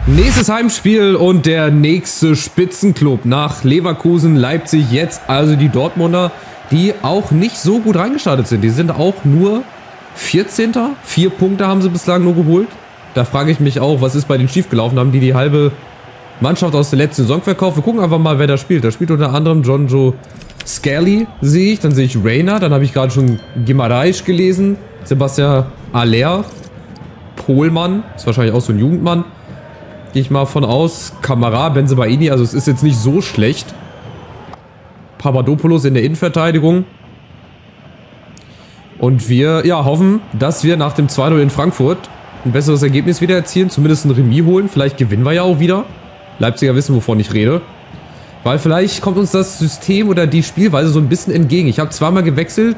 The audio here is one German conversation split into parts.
Nächstes Heimspiel und der nächste Spitzenclub nach Leverkusen, Leipzig, jetzt also die Dortmunder, die auch nicht so gut reingestartet sind. Die sind auch nur 14. 4 Punkte haben sie bislang nur geholt. Da frage ich mich auch, was ist bei denen schiefgelaufen? Haben die halbe Mannschaft aus der letzten Saison verkauft? Wir gucken einfach mal, wer da spielt. Da spielt unter anderem John Joe Skelly, sehe ich. Dann sehe ich Reina, dann habe ich gerade schon Guimaraes gelesen. Sebastian Aller, Pohlmann, ist wahrscheinlich auch so ein Jugendmann. Gehe ich mal von aus. Kamara, Bensebaini, also es ist jetzt nicht so schlecht. Papadopoulos in der Innenverteidigung. Und wir hoffen, dass wir nach dem 2-0 in Frankfurt ein besseres Ergebnis wieder erzielen. Zumindest ein Remis holen. Vielleicht gewinnen wir ja auch wieder. Leipziger wissen, wovon ich rede. Weil vielleicht kommt uns das System oder die Spielweise so ein bisschen entgegen. Ich habe zweimal gewechselt.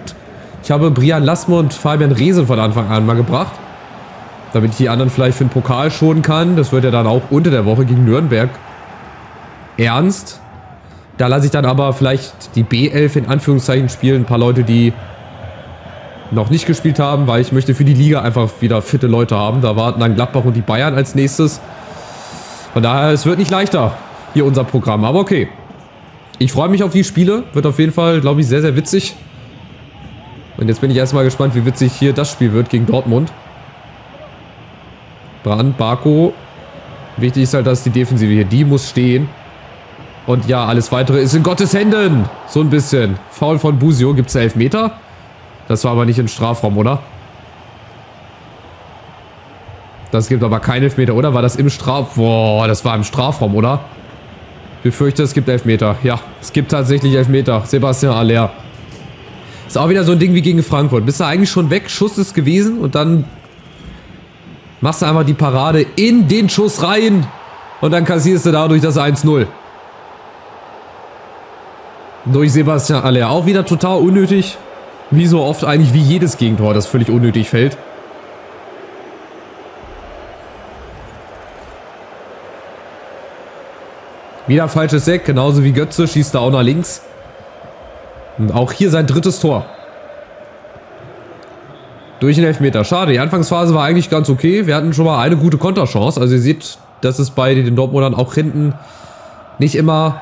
Ich habe Brian Lasme und Fabian Reese von Anfang an mal gebracht. Damit ich die anderen vielleicht für den Pokal schonen kann. Das wird ja dann auch unter der Woche gegen Nürnberg ernst. Da lasse ich dann aber vielleicht die B11 in Anführungszeichen spielen. Ein paar Leute, die noch nicht gespielt haben, weil ich möchte für die Liga einfach wieder fitte Leute haben. Da warten dann Gladbach und die Bayern als nächstes. Von daher, es wird nicht leichter, hier unser Programm. Aber okay. Ich freue mich auf die Spiele. Wird auf jeden Fall, glaube ich, sehr, sehr witzig. Und jetzt bin ich erstmal gespannt, wie witzig hier das Spiel wird gegen Dortmund. Brandt, Barco. Wichtig ist halt, dass die Defensive hier, die muss stehen. Und ja, alles Weitere ist in Gottes Händen. So ein bisschen. Foul von Busio. Gibt es da Elfmeter? Das war aber nicht im Strafraum, oder? Das gibt aber keinen Elfmeter, oder? War das im Strafraum? Boah, das war im Strafraum, oder? Ich befürchte, es gibt Elfmeter. Ja, es gibt tatsächlich Elfmeter. Sebastian Aller. Ist auch wieder so ein Ding wie gegen Frankfurt. Bist du eigentlich schon weg, Schuss ist gewesen und dann machst du einfach die Parade in den Schuss rein und dann kassierst du dadurch das 1-0. Durch Sebastian Aller. Auch wieder total unnötig. Wie so oft eigentlich, wie jedes Gegentor, das völlig unnötig fällt. Wieder falsches Eck, genauso wie Götze, schießt er auch nach links. Und auch hier sein drittes Tor. Durch den Elfmeter. Schade, die Anfangsphase war eigentlich ganz okay. Wir hatten schon mal eine gute Konterchance. Also ihr seht, dass es bei den Dortmundern auch hinten nicht immer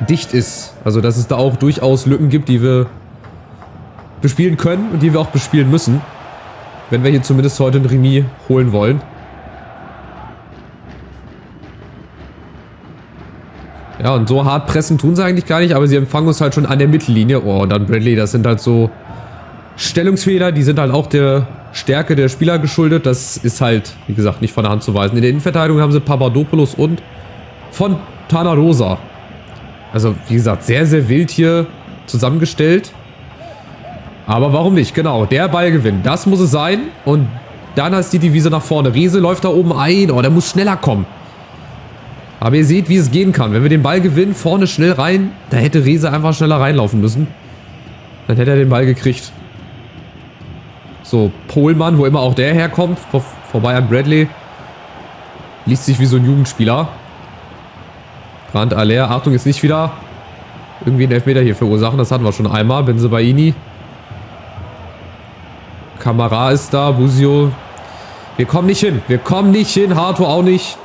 dicht ist. Also dass es da auch durchaus Lücken gibt, die wir bespielen können und die wir auch bespielen müssen. Wenn wir hier zumindest heute ein Remis holen wollen. Ja, und so hart pressen tun sie eigentlich gar nicht, aber sie empfangen uns halt schon an der Mittellinie. Oh, und dann Bradley, das sind halt so Stellungsfehler, die sind halt auch der Stärke der Spieler geschuldet. Das ist halt, wie gesagt, nicht von der Hand zu weisen. In der Innenverteidigung haben sie Papadopoulos und Fontana Rosa. Also, wie gesagt, sehr, sehr wild hier zusammengestellt. Aber warum nicht? Genau, der Ballgewinn, das muss es sein. Und dann ist die Devise nach vorne. Riese läuft da oben ein. Oh, der muss schneller kommen. Aber ihr seht, wie es gehen kann. Wenn wir den Ball gewinnen, vorne schnell rein, da hätte Riese einfach schneller reinlaufen müssen. Dann hätte er den Ball gekriegt. So, Pohlmann, wo immer auch der herkommt, vorbei an Bradley. Liest sich wie so ein Jugendspieler. Brandt, Aller, Achtung, jetzt nicht wieder irgendwie einen Elfmeter hier verursachen. Das hatten wir schon einmal. Bensebaini. Kamara ist da, Busio. Wir kommen nicht hin. Wir kommen nicht hin. Harto auch nicht.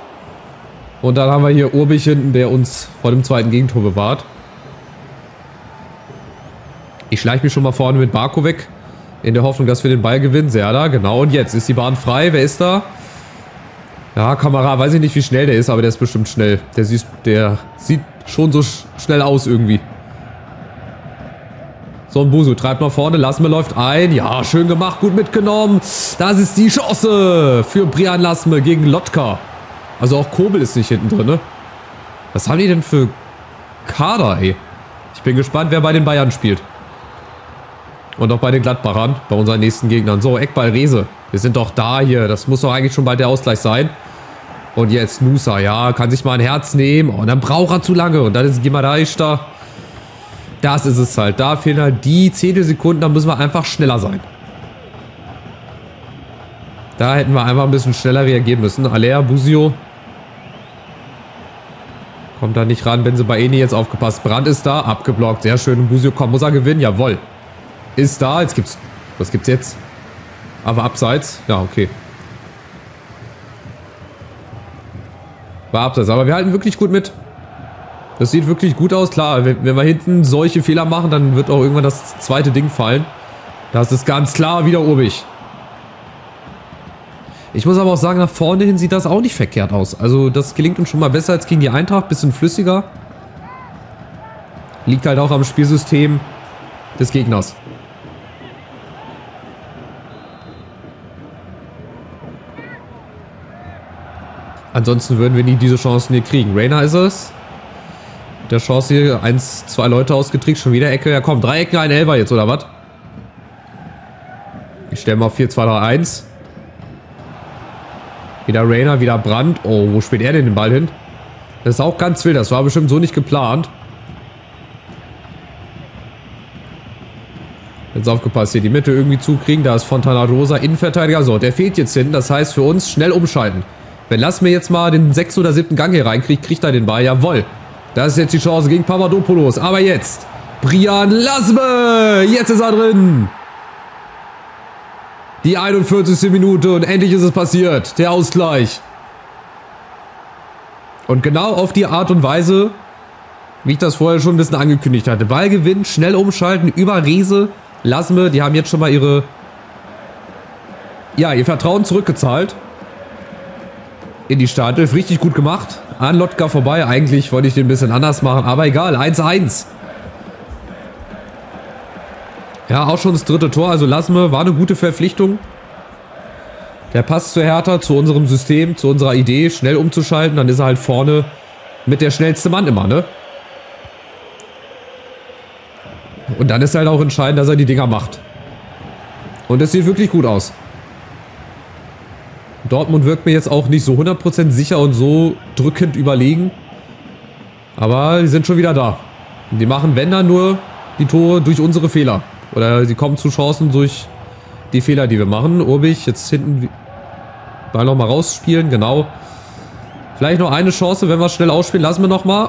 Und dann haben wir hier Urbich hinten, der uns vor dem zweiten Gegentor bewahrt. Ich schleiche mich schon mal vorne mit Barco weg. In der Hoffnung, dass wir den Ball gewinnen. Serda, genau. Und jetzt ist die Bahn frei. Wer ist da? Ja, Kamera, weiß ich nicht, wie schnell der ist, aber der ist bestimmt schnell. Der sieht schon so schnell aus irgendwie. So, ein Busu treibt nach vorne. Lasme läuft ein. Ja, schön gemacht, gut mitgenommen. Das ist die Chance für Brian Lasme gegen Lotka. Also auch Kobel ist nicht hinten drin, ne? Was haben die denn für Kader, ey? Ich bin gespannt, wer bei den Bayern spielt. Und auch bei den Gladbachern, bei unseren nächsten Gegnern. So, Eckball Rese. Wir sind doch da hier. Das muss doch eigentlich schon bald der Ausgleich sein. Und jetzt Nusa, ja, kann sich mal ein Herz nehmen. Und dann braucht er zu lange. Und dann ist Guimaraes da. Das ist es halt. Da fehlen halt die Zehntelsekunden. Da müssen wir einfach schneller sein. Da hätten wir einfach ein bisschen schneller reagieren müssen. Aller, Busio. Kommt da nicht ran. Bensebaini jetzt aufgepasst. Brandt ist da. Abgeblockt. Sehr schön. Busio kommt. Muss er gewinnen? Jawohl. Ist da. Jetzt gibt's. Was gibt's jetzt? Aber abseits. Ja, okay. War abseits. Aber wir halten wirklich gut mit. Das sieht wirklich gut aus. Klar, wenn wir hinten solche Fehler machen, dann wird auch irgendwann das zweite Ding fallen. Das ist ganz klar wieder Urbich. Ich muss aber auch sagen, nach vorne hin sieht das auch nicht verkehrt aus. Also das gelingt uns schon mal besser als gegen die Eintracht. Bisschen flüssiger. Liegt halt auch am Spielsystem des Gegners. Ansonsten würden wir nie diese Chancen hier kriegen. Reina ist es. Der Chance hier, 1, 2 Leute ausgetrickst, schon wieder Ecke. Ja komm, 3 Ecken, ein Elfer jetzt, oder was? Ich stelle mal auf 4, 2, 3, 1. Wieder Reina, wieder Brandt. Oh, wo spielt er denn den Ball hin? Das ist auch ganz wild, das war bestimmt so nicht geplant. Jetzt aufgepasst, hier die Mitte irgendwie zukriegen. Da ist Fontana Rosa, Innenverteidiger. So, der fehlt jetzt hin. Das heißt für uns schnell umschalten. Wenn Lasme jetzt mal den 6. oder 7. Gang hier reinkriegt, kriegt er den Ball. Jawohl. Das ist jetzt die Chance gegen Papadopoulos. Aber jetzt Brian Lasme. Jetzt ist er drin. Die 41. Minute und endlich ist es passiert. Der Ausgleich. Und genau auf die Art und Weise, wie ich das vorher schon ein bisschen angekündigt hatte. Ballgewinn, schnell umschalten, über Rehse. Lasme, die haben jetzt schon mal ihr Vertrauen zurückgezahlt. In die Startelf. Richtig gut gemacht. An Lotka vorbei. Eigentlich wollte ich den ein bisschen anders machen. Aber egal. 1-1. Ja, auch schon das 3. Tor. Also Lasme war eine gute Verpflichtung. Der passt zu Hertha, zu unserem System, zu unserer Idee. Schnell umzuschalten. Dann ist er halt vorne mit der schnellste Mann immer, ne? Und dann ist halt auch entscheidend, dass er die Dinger macht. Und es sieht wirklich gut aus. Dortmund wirkt mir jetzt auch nicht so 100% sicher und so drückend überlegen. Aber die sind schon wieder da. Und die machen, wenn dann, nur die Tore durch unsere Fehler. Oder sie kommen zu Chancen durch die Fehler, die wir machen. Urbich jetzt hinten Ball nochmal rausspielen, genau. Vielleicht noch eine Chance, wenn wir es schnell ausspielen. Lassen wir nochmal.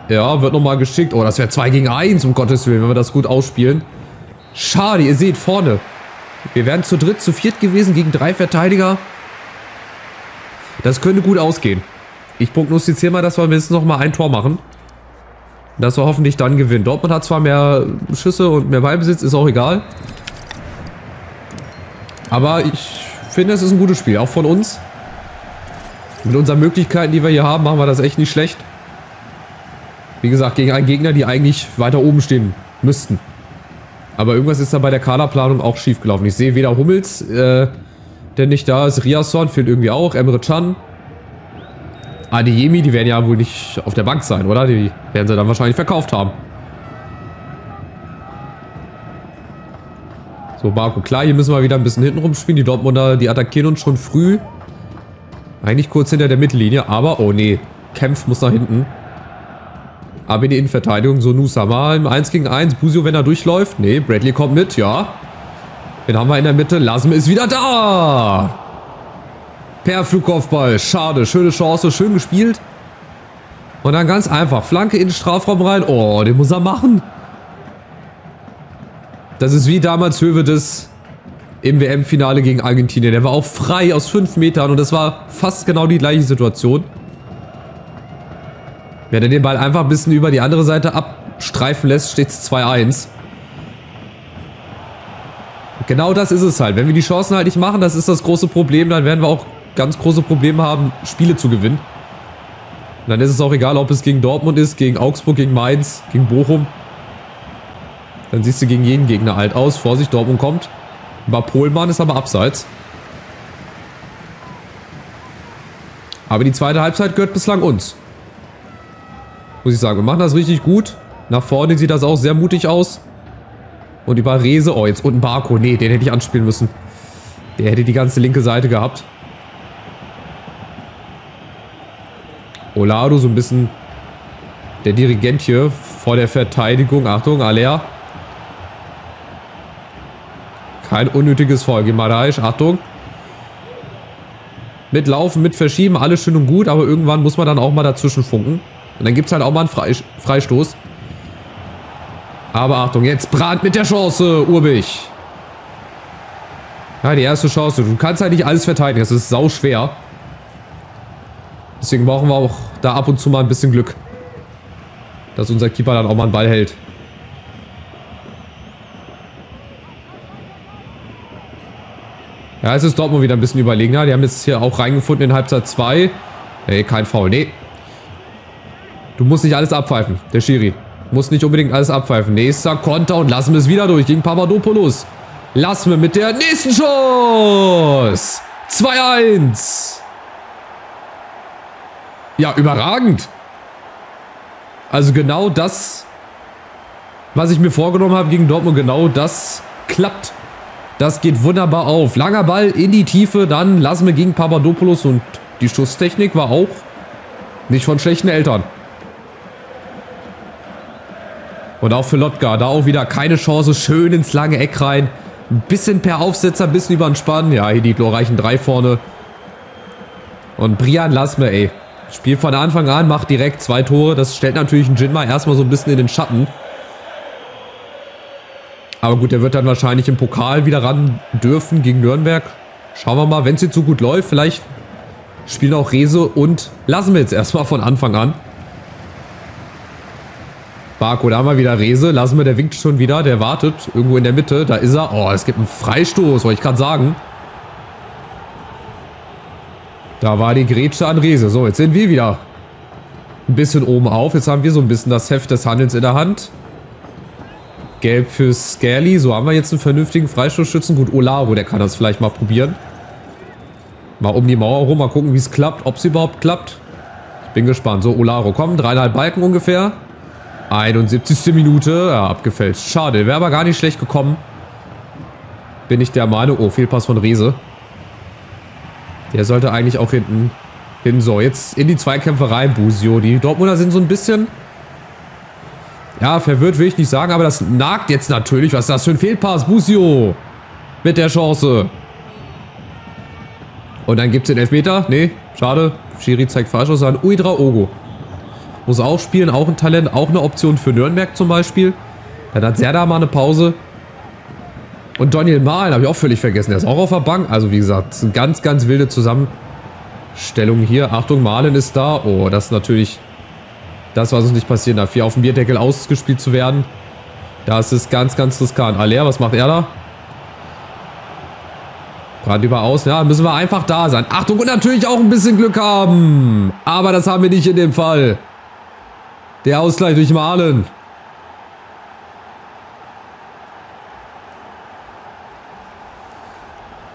Ja, wird nochmal geschickt. Oh, das wäre 2 gegen 1, um Gottes Willen, wenn wir das gut ausspielen. Schade, ihr seht, vorne. Wir wären zu dritt, zu viert gewesen gegen 3 Verteidiger. Das könnte gut ausgehen. Ich prognostiziere mal, dass wir mindestens noch mal ein Tor machen. Dass wir hoffentlich dann gewinnen. Dortmund hat zwar mehr Schüsse und mehr Ballbesitz, ist auch egal. Aber ich finde, es ist ein gutes Spiel, auch von uns. Mit unseren Möglichkeiten, die wir hier haben, machen wir das echt nicht schlecht. Wie gesagt, gegen einen Gegner, die eigentlich weiter oben stehen müssten. Aber irgendwas ist da bei der Kaderplanung auch schief gelaufen. Ich sehe weder Hummels, der nicht da ist. Riasson fehlt irgendwie auch. Emre Can. Adeyemi, die werden ja wohl nicht auf der Bank sein, oder? Die werden sie dann wahrscheinlich verkauft haben. So, Marco, klar, hier müssen wir wieder ein bisschen hinten rumspielen. Die Dortmunder, die attackieren uns schon früh. Eigentlich kurz hinter der Mittellinie, aber, oh nee, Kempf muss nach hinten. Aber in die Innenverteidigung, so Nusama im 1 gegen 1. Busio, wenn er durchläuft. Nee, Bradley kommt mit, ja. Den haben wir in der Mitte. Lasme ist wieder da. Per Flugkopfball. Schade. Schöne Chance. Schön gespielt. Und dann ganz einfach. Flanke in den Strafraum rein. Oh, den muss er machen. Das ist wie damals Höwedes im WM-Finale gegen Argentinien. Der war auch frei aus 5 Metern. Und das war fast genau die gleiche Situation. Wenn er den Ball einfach ein bisschen über die andere Seite abstreifen lässt, steht es 2-1. Genau das ist es halt. Wenn wir die Chancen halt nicht machen, das ist das große Problem, dann werden wir auch ganz große Probleme haben, Spiele zu gewinnen. Und dann ist es auch egal, ob es gegen Dortmund ist, gegen Augsburg, gegen Mainz, gegen Bochum. Dann siehst du gegen jeden Gegner alt aus. Vorsicht, Dortmund kommt. War Pohlmann, ist aber abseits. Aber die zweite Halbzeit gehört bislang uns. Muss ich sagen, wir machen das richtig gut. Nach vorne sieht das auch sehr mutig aus. Und über Rehse, oh, jetzt unten Barco. Nee, den hätte ich anspielen müssen. Der hätte die ganze linke Seite gehabt. Olado, so ein bisschen der Dirigent hier vor der Verteidigung. Achtung, Aller. Kein unnötiges Foul. Guimaraes, Achtung. Mitlaufen, mit verschieben, alles schön und gut. Aber irgendwann muss man dann auch mal dazwischen funken. Und dann gibt es halt auch mal einen Freistoß. Aber Achtung, jetzt Brandt mit der Chance, Urbich. Ja, die erste Chance. Du kannst halt nicht alles verteidigen, das ist sau schwer. Deswegen brauchen wir auch da ab und zu mal ein bisschen Glück. Dass unser Keeper dann auch mal einen Ball hält. Ja, es ist Dortmund wieder ein bisschen überlegener. Die haben jetzt hier auch reingefunden in Halbzeit 2. Hey, kein Foul. Nee. Du musst nicht alles abpfeifen. Der Schiri. Muss nicht unbedingt alles abpfeifen. Nächster Konter und lassen wir es wieder durch gegen Papadopoulos. Lassen wir mit der nächsten Chance. 2-1. Ja, überragend. Also genau das, was ich mir vorgenommen habe gegen Dortmund, genau das klappt. Das geht wunderbar auf. Langer Ball in die Tiefe, dann lassen wir gegen Papadopoulos und die Schusstechnik war auch nicht von schlechten Eltern. Und auch für Lotka, da auch wieder keine Chance, schön ins lange Eck rein. Ein bisschen per Aufsetzer, ein bisschen über den Spann. Ja, hier die glorreichen 3 vorne. Und Brian Lasme, ey. Spielt von Anfang an, macht direkt 2 Tore. Das stellt natürlich einen Jinma erstmal so ein bisschen in den Schatten. Aber gut, der wird dann wahrscheinlich im Pokal wieder ran dürfen gegen Nürnberg. Schauen wir mal, wenn es jetzt so gut läuft, vielleicht spielen auch Rehse und lassen wir jetzt erstmal von Anfang an. Barco, da haben wir wieder Rehse. Lassen wir, der winkt schon wieder, der wartet irgendwo in der Mitte. Da ist er. Oh, es gibt einen Freistoß, wollte ich gerade sagen. Da war die Grätsche an Rehse. So, jetzt sind wir wieder ein bisschen oben auf. Jetzt haben wir so ein bisschen das Heft des Handelns in der Hand. Gelb für Scarly. So haben wir jetzt einen vernünftigen Freistoßschützen. Gut, Olaro, der kann das vielleicht mal probieren. Mal um die Mauer rum, mal gucken, wie es klappt. Ob es überhaupt klappt. Ich bin gespannt. So, Olaro, komm, 3,5 Balken ungefähr. 71. Minute. Ja, abgefälscht. Schade, wäre aber gar nicht schlecht gekommen. Bin ich der Meinung. Oh, Fehlpass von Rehse. Der sollte eigentlich auch hinten hin. So, jetzt in die Zweikämpfe rein, Busio. Die Dortmunder sind so ein bisschen... Ja, verwirrt will ich nicht sagen, aber das nagt jetzt natürlich. Was ist das für ein Fehlpass? Busio mit der Chance. Und dann gibt es den Elfmeter. Nee, schade. Schiri zeigt Freistoß an. Uidraogo. Muss auch spielen, auch ein Talent, auch eine Option für Nürnberg zum Beispiel. Dann hat Serdar mal eine Pause. Und Daniel Mahlen habe ich auch völlig vergessen. Der ist auch auf der Bank. Also wie gesagt, eine ganz, ganz wilde Zusammenstellung hier. Achtung, Mahlen ist da. Oh, das ist natürlich das, was uns nicht passieren darf. Hier auf dem Bierdeckel ausgespielt zu werden. Das ist ganz, ganz riskant. Aller, was macht er da? Brand über außen. Ja, müssen wir einfach da sein. Achtung, und natürlich auch ein bisschen Glück haben. Aber das haben wir nicht in dem Fall. Der Ausgleich durch Mahlen.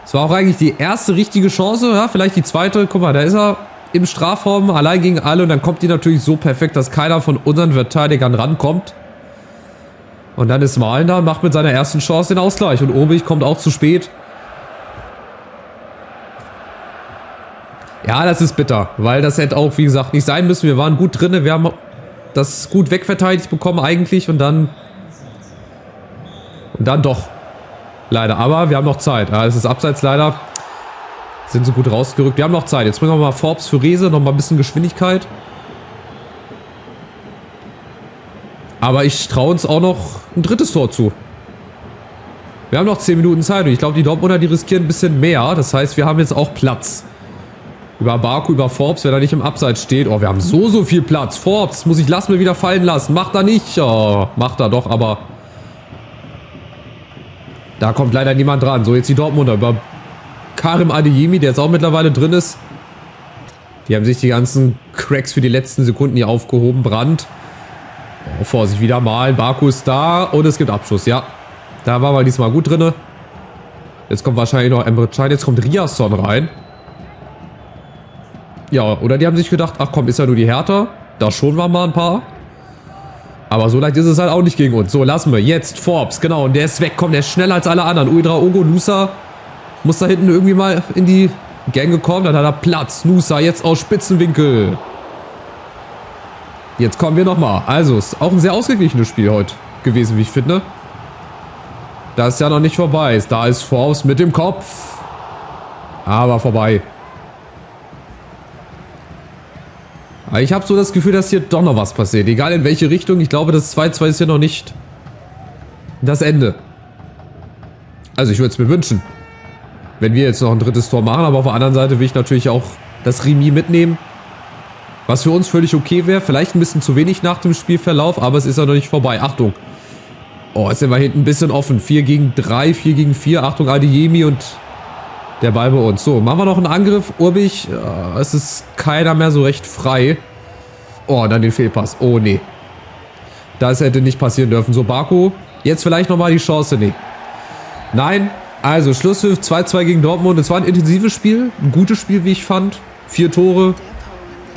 Es war auch eigentlich die erste richtige Chance. Ja, vielleicht die zweite. Guck mal, da ist er im Strafraum, allein gegen alle. Und dann kommt die natürlich so perfekt, dass keiner von unseren Verteidigern rankommt. Und dann ist Mahlen da und macht mit seiner ersten Chance den Ausgleich. Und Obich kommt auch zu spät. Ja, das ist bitter. Weil das hätte auch, wie gesagt, nicht sein müssen. Wir waren gut drin. Wir haben das gut wegverteidigt bekommen eigentlich. Und dann doch. Leider. Aber wir haben noch Zeit. Ja, es ist abseits leider. Sind so gut rausgerückt. Wir haben noch Zeit. Jetzt bringen wir mal Forbes für Rehse. Noch mal ein bisschen Geschwindigkeit. Aber ich traue uns auch noch ein drittes Tor zu. Wir haben noch 10 Minuten Zeit. Und ich glaube, die Dortmunder, die riskieren ein bisschen mehr. Das heißt, wir haben jetzt auch Platz. Über Barco, über Forbes, wenn er nicht im Abseits steht. Oh, wir haben so viel Platz. Forbes muss ich Lasme wieder fallen lassen. Macht er nicht. Oh, macht er doch, aber... Da kommt leider niemand dran. So, jetzt die Dortmunder über Karim Adeyemi, der jetzt auch mittlerweile drin ist. Die haben sich die ganzen Cracks für die letzten Sekunden hier aufgehoben. Brandt. Oh, Vorsicht, wieder malen. Barco ist da und es gibt Abschluss, ja. Da waren wir diesmal gut drin. Jetzt kommt wahrscheinlich noch Emre Can. Jetzt kommt Riasson rein. Ja, oder die haben sich gedacht, ach komm, ist ja nur die Hertha. Da schon waren mal ein paar. Aber so leicht ist es halt auch nicht gegen uns. So, lassen wir. Jetzt Forbes, genau. Und der ist weg. Komm, der ist schneller als alle anderen. Uidraogo, Nusa muss da hinten irgendwie mal in die Gänge kommen. Dann hat er Platz. Nusa jetzt aus Spitzenwinkel. Jetzt kommen wir nochmal. Also, ist auch ein sehr ausgeglichenes Spiel heute gewesen, wie ich finde. Das ist ja noch nicht vorbei. Da ist Forbes mit dem Kopf. Aber vorbei. Aber ich habe so das Gefühl, dass hier doch noch was passiert. Egal in welche Richtung. Ich glaube, das 2-2 ist hier noch nicht das Ende. Also ich würde es mir wünschen, wenn wir jetzt noch ein drittes Tor machen. Aber auf der anderen Seite will ich natürlich auch das Remis mitnehmen. Was für uns völlig okay wäre. Vielleicht ein bisschen zu wenig nach dem Spielverlauf, aber es ist ja noch nicht vorbei. Achtung. Oh, jetzt sind wir hinten ein bisschen offen. 4 gegen 3, 4 gegen 4. Achtung, Adeyemi und der Ball bei uns. So, machen wir noch einen Angriff. Urbich, es ist keiner mehr so recht frei. Oh, dann den Fehlpass. Oh, nee. Das hätte nicht passieren dürfen. So, Baku, jetzt vielleicht nochmal die Chance. Nee. Nein. Also, Schlusspfiff 2-2 gegen Dortmund. Es war ein intensives Spiel. Ein gutes Spiel, wie ich fand. 4 Tore.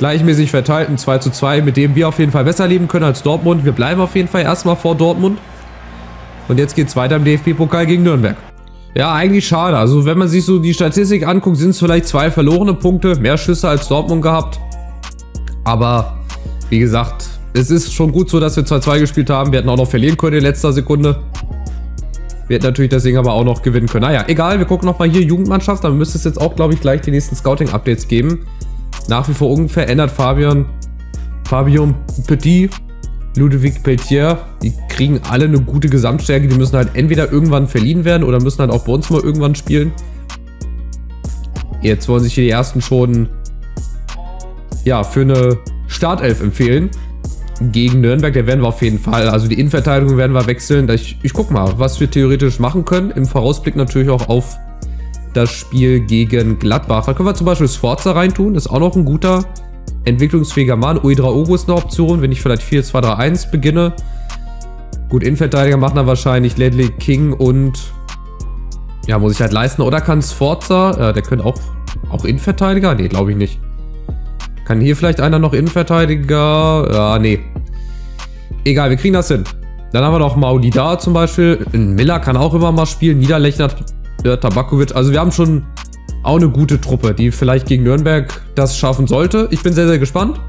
Gleichmäßig verteilt. Ein 2-2, mit dem wir auf jeden Fall besser leben können als Dortmund. Wir bleiben auf jeden Fall erstmal vor Dortmund. Und jetzt geht es weiter im DFB-Pokal gegen Nürnberg. Ja, eigentlich schade. Also wenn man sich so die Statistik anguckt, sind es vielleicht 2 verlorene Punkte. Mehr Schüsse als Dortmund gehabt. Aber wie gesagt, es ist schon gut so, dass wir 2-2 gespielt haben. Wir hätten auch noch verlieren können in letzter Sekunde. Wir hätten natürlich das Ding aber auch noch gewinnen können. Naja, egal. Wir gucken nochmal hier Jugendmannschaft. Dann müsste es jetzt auch, glaube ich, gleich die nächsten Scouting-Updates geben. Nach wie vor unverändert Fabian Petit, Ludovic Peltier, die kriegen alle eine gute Gesamtstärke. Die müssen halt entweder irgendwann verliehen werden oder müssen halt auch bei uns mal irgendwann spielen. Jetzt wollen sich hier die ersten schon ja, für eine Startelf empfehlen. Gegen Nürnberg, der werden wir auf jeden Fall. Also die Innenverteidigung werden wir wechseln. Ich guck mal, was wir theoretisch machen können. Im Vorausblick natürlich auch auf das Spiel gegen Gladbach. Da können wir zum Beispiel Sforza reintun. Das ist auch noch ein guter, entwicklungsfähiger Mann. Uedraogo ist eine Option, wenn ich vielleicht 4-2-3-1 beginne. Gut, Innenverteidiger machen dann wahrscheinlich Ledley King und ja, muss ich halt leisten. Oder kann Sforza, der könnte auch Innenverteidiger? Nee, glaube ich nicht. Kann hier vielleicht einer noch Innenverteidiger? Ja, nee. Egal, wir kriegen das hin. Dann haben wir noch Maudida zum Beispiel. Miller kann auch immer mal spielen. Niederlechner, Tabakovic. Also wir haben schon auch eine gute Truppe, die vielleicht gegen Nürnberg das schaffen sollte. Ich bin sehr, sehr gespannt.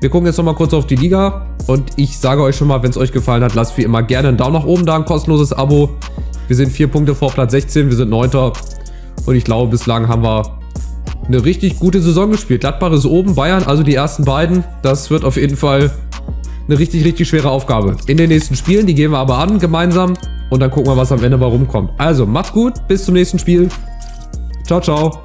Wir gucken jetzt nochmal kurz auf die Liga. Und ich sage euch schon mal, wenn es euch gefallen hat, lasst wie immer gerne einen Daumen nach oben da, ein kostenloses Abo. Wir sind 4 Punkte vor Platz 16, wir sind 9. Und ich glaube, bislang haben wir eine richtig gute Saison gespielt. Gladbach ist oben, Bayern, also die ersten beiden. Das wird auf jeden Fall eine richtig, richtig schwere Aufgabe. In den nächsten Spielen, die gehen wir aber an, gemeinsam. Und dann gucken wir, was am Ende bei rumkommt. Also, macht's gut, bis zum nächsten Spiel. Ciao, ciao.